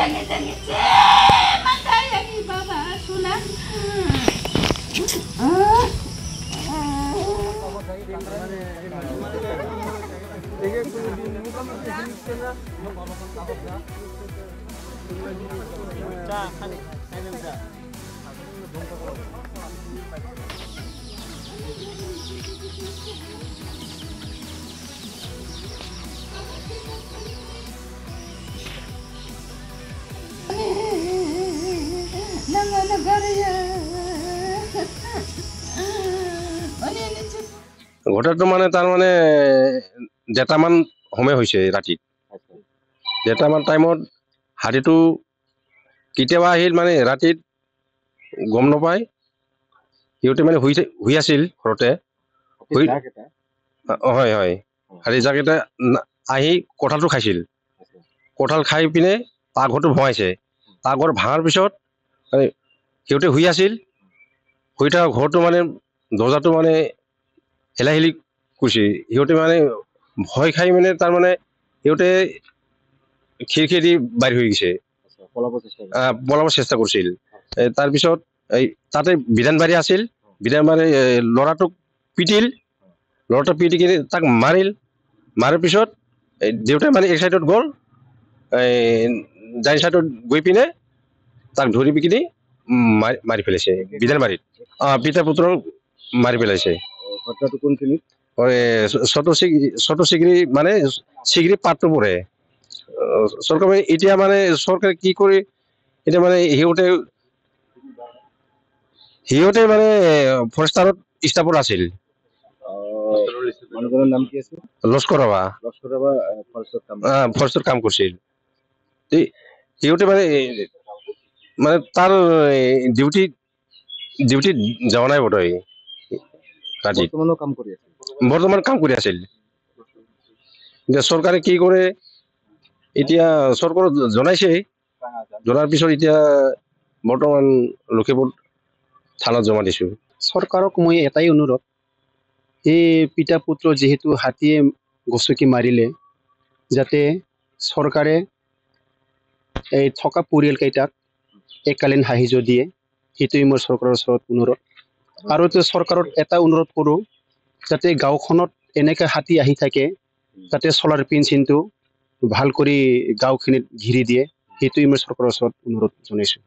Makayangi baba sunak. ঘটনাটো মানে তাৰ মানে ডেটামান সময় হৈছে ৰাতি ডেটামান টাইমত হাতীটো কেতিয়াবা আহিল মানে ৰাতিত গম নাপায় সিহঁতে মানে শুই আছিল ঘৰতে হয় হয় হাতী জাকেইটা আহি কঁঠালটো খাইছিল কঁঠাল খাই পিনে পাকঘৰটো ভঙাইছে পাকঘৰ ভাঙাৰ পিছত সিহঁতে শুই আছিল শুই থকা ঘৰটো মানে দৰ্জাটো মানে হেলাহিলি কৰিছে সিহঁতে মানে ভয় খাই মানে তাৰমানে সিহঁতে খিৰিকী দি বাহিৰ হৈ গৈছে পলাব চেষ্টা কৰিছিল তাৰপিছত এই তাতে বিধানবাৰী আছিল বিধানবাৰী ল'ৰাটোক পিটিল ল'ৰাটোক পিটি কিনে তাক মাৰাৰ পিছত দেউতাই মানে এক চাইডত গ'ল ডাইন চাইডত গৈ পিনে তাক ধৰি পিকিনি মাৰি পেলাইছে বিধানবাৰীত পিতা পুত্ৰক মাৰি পেলাইছে ছোট চিগিৰি মানে চিগিৰি পাতটো পৰে চৰকাৰে এতিয়া মানে চৰকাৰে কি কৰি এতিয়া মানে সিহঁতে মানে ফৰেষ্টাৰত ষ্টাফত আছিল লস্কৰ ফৰেষ্টত কাম কৰিছিল সিহঁতে মানে তাৰ ডিউটিত যোৱা নাই বোধহয় বৰ্তমান কাম কৰি আছিল এতিয়া চৰকাৰে কি কৰে এতিয়া চৰকাৰক জনাইছে জনাৰ পিছত এতিয়া বৰ্তমান লখিমপুৰ থানাত জমা দিছো চৰকাৰক মই এটাই অনুৰোধ এই পিতা পুত্ৰ যিহেতু হাতীয়ে গছকি মাৰিলে যাতে চৰকাৰে এই থকা পৰিয়ালকেইটাক এককালীন সাহায্য দিয়ে সেইটোৱে মোৰ চৰকাৰৰ ওচৰত অনুৰোধ আৰু চৰকাৰত এটা অনুৰোধ কৰোঁ যাতে গাঁওখনত এনেকৈ হাতী আহি থাকে যাতে চলাৰ পেঞ্চিনটো ভাল কৰি গাঁওখিনিত ঘিৰি দিয়ে সেইটোৱে মই চৰকাৰৰ ওচৰত অনুৰোধ জনাইছোঁ